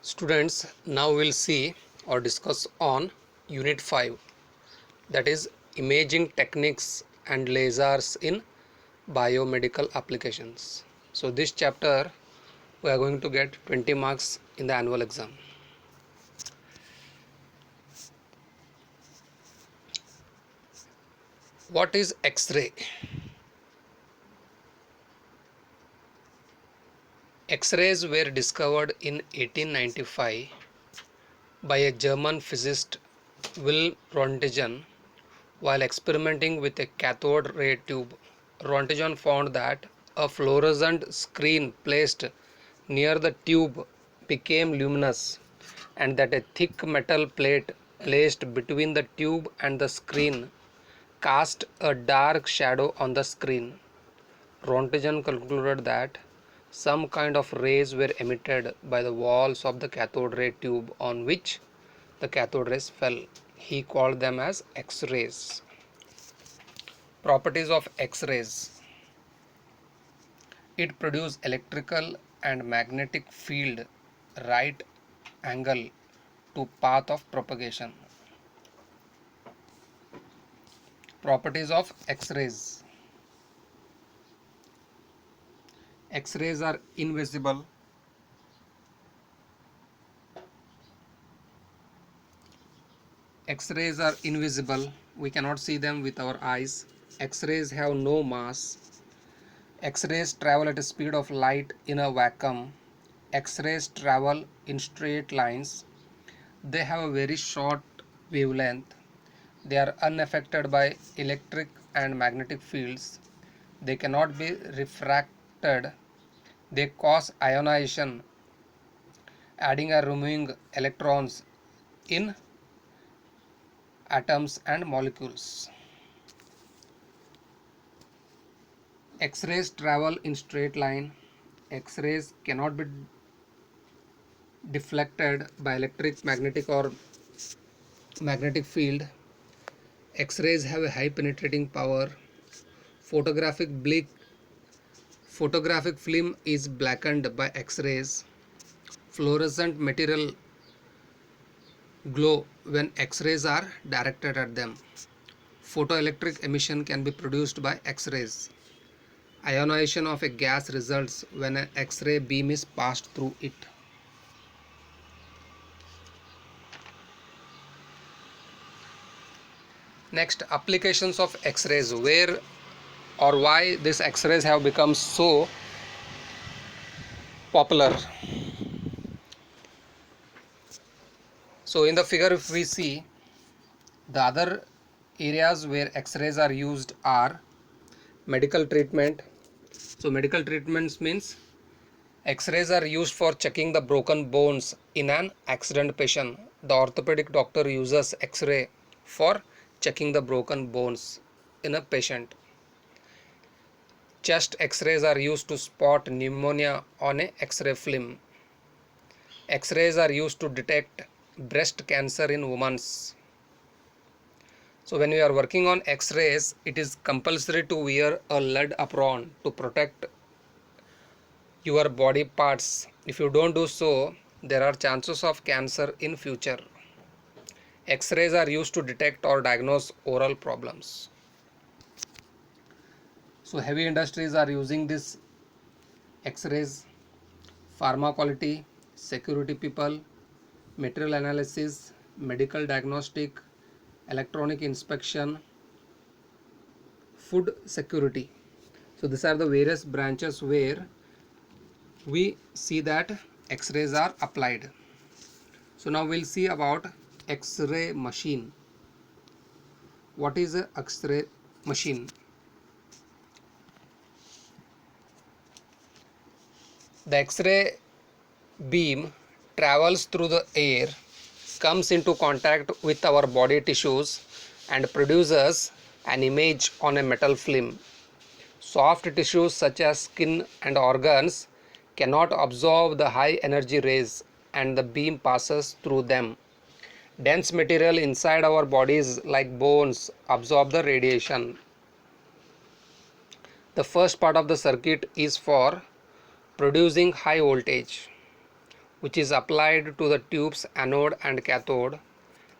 Students, now we'll see or discuss on Unit 5, that is Imaging Techniques and Lasers in Biomedical Applications. So this chapter we are going to get 20 marks in the annual exam. What is X-ray? X-rays were discovered in 1895 by a German physicist Will Roentgen. While experimenting with a cathode ray tube, Roentgen found that a fluorescent screen placed near the tube became luminous, and that a thick metal plate placed between the tube and the screen cast a dark shadow on the screen. Roentgen concluded that some kind of rays were emitted by the walls of the cathode ray tube on which the cathode rays fell. He called them as X-rays. Properties of X-rays. It produces electrical and magnetic field right angle to path of propagation. Properties of X-rays. X-rays are invisible. X-rays are invisible. We cannot see them with our eyes. X-rays have no mass. X-rays travel at a speed of light in a vacuum. X-rays travel in straight lines. They have a very short wavelength. They are unaffected by electric and magnetic fields. They cannot be refracted. They cause ionization, adding or removing electrons in atoms and molecules. X-rays travel in straight line. X-rays cannot be deflected by electric, magnetic or magnetic field. X-rays have a high penetrating power. Photographic film is blackened by X-rays. Fluorescent material glow when X-rays are directed at them. Photoelectric emission can be produced by X-rays. Ionization of a gas results when an X-ray beam is passed through it. Next, applications of X-rays. Where or why these X-rays have become so popular. So in the figure, if we see, the other areas where X-rays are used are medical treatment. So medical treatments means X-rays are used for checking the broken bones in an accident patient. The orthopedic doctor uses X-ray for checking the broken bones in a patient. Chest X-rays are used to spot pneumonia on a X-ray film. X-rays are used to detect breast cancer in women. So when we are working on X-rays, it is compulsory to wear a lead apron to protect your body parts. If you don't do so, there are chances of cancer in future. X-rays are used to detect or diagnose oral problems. So heavy industries are using this X-rays. Pharma quality, security people, material analysis, medical diagnostic, electronic inspection, food security. So these are the various branches where we see that X-rays are applied. So now we'll see about X-ray machine. What is a X-ray machine? The X-ray beam travels through the air, comes into contact with our body tissues and produces an image on a metal film. Soft tissues such as skin and organs cannot absorb the high energy rays and the beam passes through them. Dense material inside our bodies like bones absorb the radiation. The first part of the circuit is for producing high voltage. which is applied to the tube's anode and cathode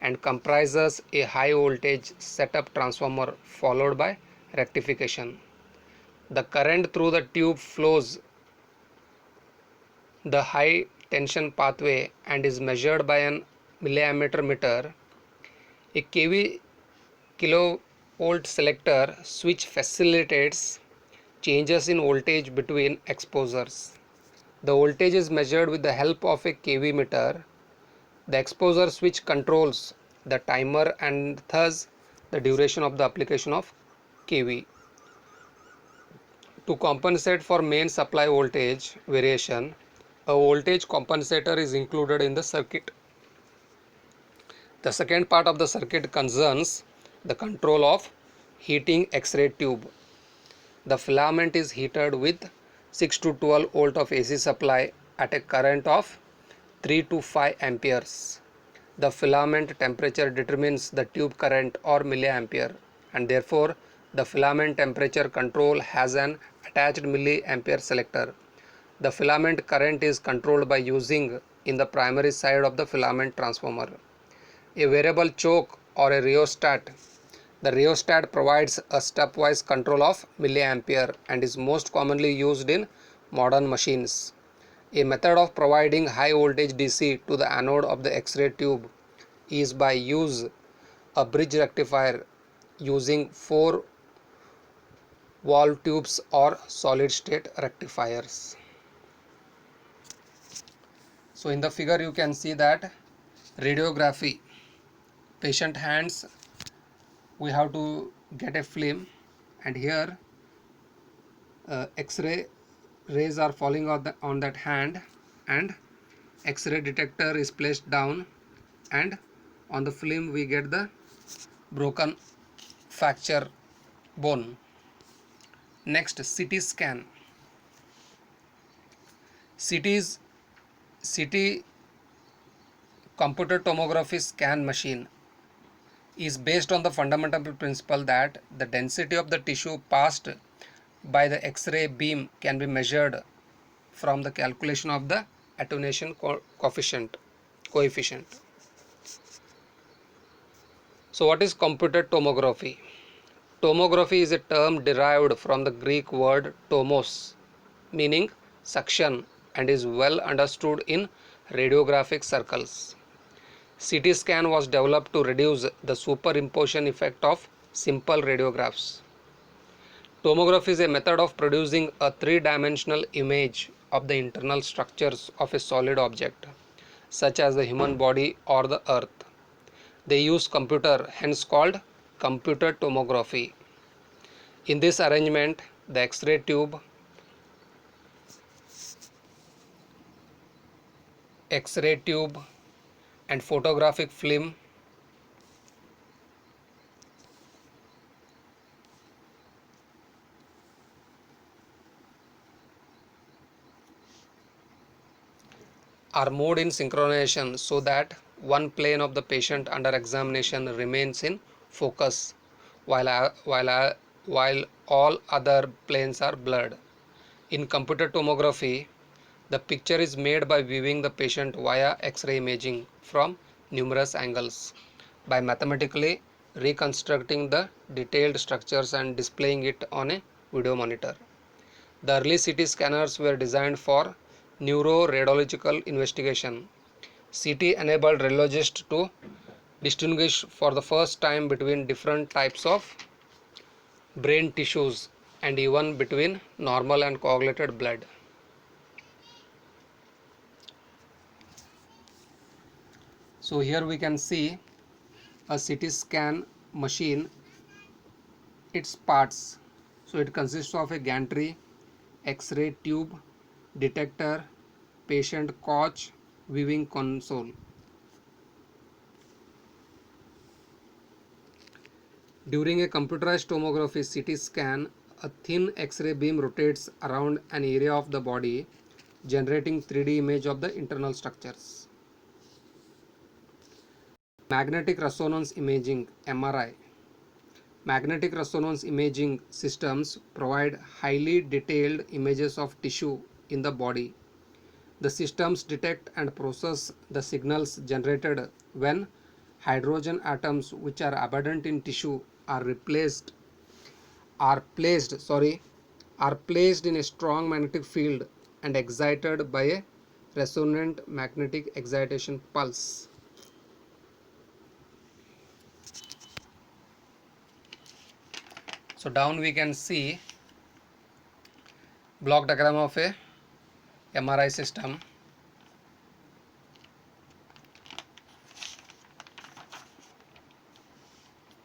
and comprises a high voltage setup transformer followed by rectification. The current through the tube flows the high tension pathway and is measured by an milliammeter meter. A kV kilovolt selector switch facilitates changes in voltage between exposures. The voltage is measured with the help of a kV meter. The exposure switch controls the timer and thus the duration of the application of kV. To compensate for main supply voltage variation, a voltage compensator is included in the circuit. The second part of the circuit concerns the control of heating X-ray tube. The filament is heated with 6 to 12 volt of AC supply at a current of 3 to 5 amperes. The filament temperature determines the tube current or milliampere, and therefore the filament temperature control has an attached milliampere selector. The filament current is controlled by using in the primary side of the filament transformer a variable choke or a rheostat. The rheostat provides a stepwise control of milliampere and is most commonly used in modern machines. A method of providing high voltage DC to the anode of the X-ray tube is by use a bridge rectifier using 4 valve tubes or solid state rectifiers. So in the figure you can see that radiography, patient hands, we have to get a film, and here X-ray rays are falling on that hand, and X-ray detector is placed down, and on the film we get the broken fracture bone. Next, CT scan. CT computer tomography scan machine is based on the fundamental principle that the density of the tissue passed by the X-ray beam can be measured from the calculation of the attenuation coefficient. So what is computed tomography? Tomography is a term derived from the Greek word tomos, meaning suction, and is well understood in radiographic circles. CT scan was developed to reduce the superimposition effect of simple radiographs. Tomography is a method of producing a three-dimensional image of the internal structures of a solid object, such as the human body or the earth. They use computer, hence called computed tomography. In this arrangement, the X-ray tube, and photographic film are moved in synchronization so that one plane of the patient under examination remains in focus while all other planes are blurred. In computed tomography, the picture is made by viewing the patient via X-ray imaging from numerous angles, by mathematically reconstructing the detailed structures and displaying it on a video monitor. The early CT scanners were designed for neuroradiological investigation. CT enabled radiologists to distinguish for the first time between different types of brain tissues and even between normal and coagulated blood. So here we can see a CT scan machine, its parts. So it consists of a gantry, X-ray tube, detector, patient couch, viewing console. During a computerized tomography CT scan, a thin X-ray beam rotates around an area of the body, generating 3D image of the internal structures. Magnetic resonance imaging (MRI). Magnetic resonance imaging systems provide highly detailed images of tissue in the body. The systems detect and process the signals generated when hydrogen atoms which are abundant in tissue are placed in a strong magnetic field and excited by a resonant magnetic excitation pulse. So down we can see block diagram of a MRI system.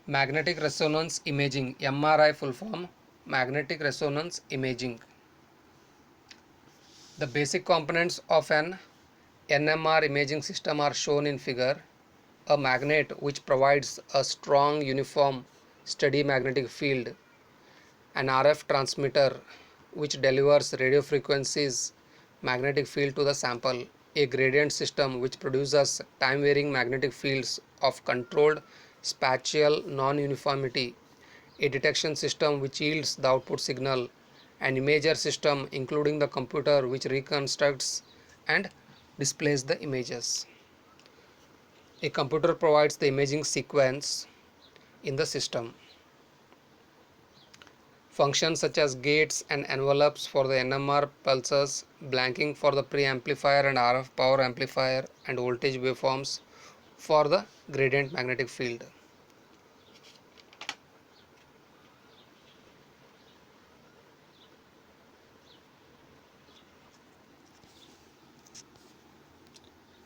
Magnetic resonance imaging, MRI full form, magnetic resonance imaging. The basic components of an NMR imaging system are shown in figure. A magnet which provides a strong, uniform, steady magnetic field. An RF transmitter which delivers radio frequencies magnetic field to the sample. A gradient system which produces time varying magnetic fields of controlled spatial non-uniformity. A detection system which yields the output signal. An imager system including the computer which reconstructs and displays the images. A computer provides the imaging sequence in the system. Functions such as gates and envelopes for the NMR pulses, blanking for the preamplifier and RF power amplifier, and voltage waveforms for the gradient magnetic field.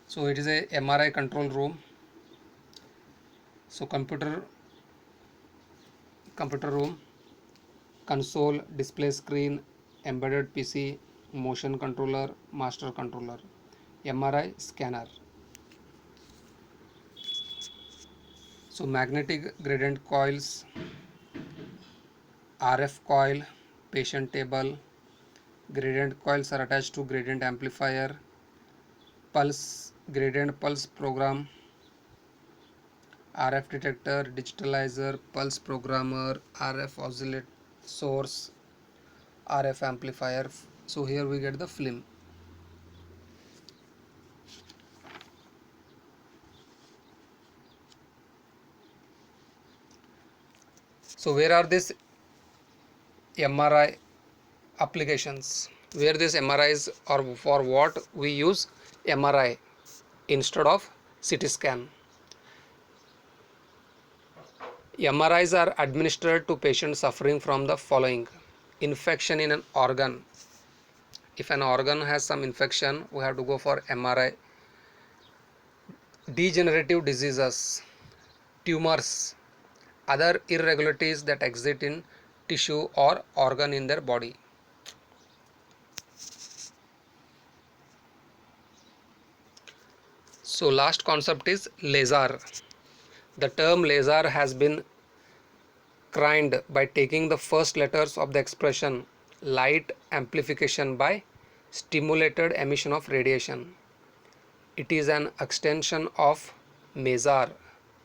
So it is a MRI control room. So computer room, console, display screen, embedded PC, motion controller, master controller, MRI scanner. So magnetic gradient coils, RF coil, patient table. Gradient coils are attached to gradient amplifier, gradient pulse program, RF detector, digitalizer, pulse programmer, RF oscillate source, RF amplifier. So here we get the film. So where are these MRI applications? Where these MRIs, or for what we use MRI instead of CT scan? MRIs are administered to patients suffering from the following: infection in an organ. If an organ has some infection, we have to go for MRI. Degenerative diseases, tumors, other irregularities that exist in tissue or organ in their body. So last concept is laser. The term laser has been coined by taking the first letters of the expression light amplification by stimulated emission of radiation. It is an extension of MASAR,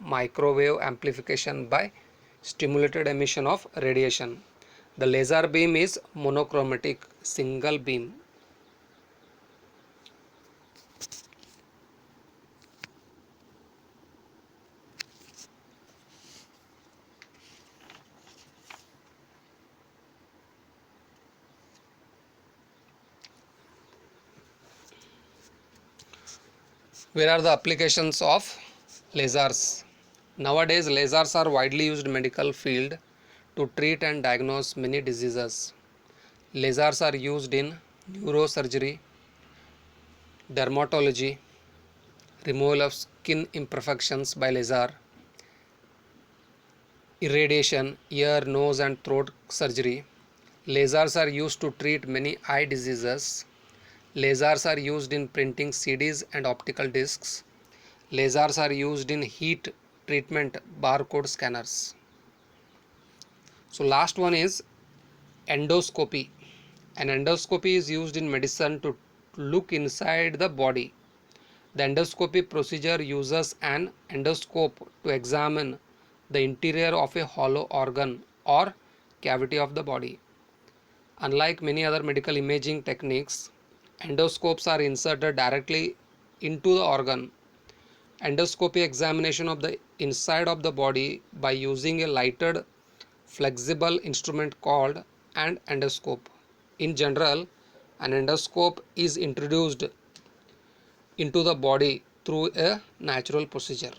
microwave amplification by stimulated emission of radiation. The laser beam is monochromatic, single beam. Where are the applications of lasers? Nowadays, lasers are widely used in medical field to treat and diagnose many diseases. Lasers are used in neurosurgery, dermatology, removal of skin imperfections by laser, irradiation, ear, nose and throat surgery. Lasers are used to treat many eye diseases. Lasers are used in printing CDs and optical discs. Lasers are used in heat treatment barcode scanners. So last one is endoscopy. An endoscopy is used in medicine to look inside the body. The endoscopy procedure uses an endoscope to examine the interior of a hollow organ or cavity of the body. Unlike many other medical imaging techniques, Endoscopes are inserted directly into the organ. Endoscopy examination of the inside of the body by using a lighted flexible instrument called an endoscope. In general, an endoscope is introduced into the body through a natural procedure.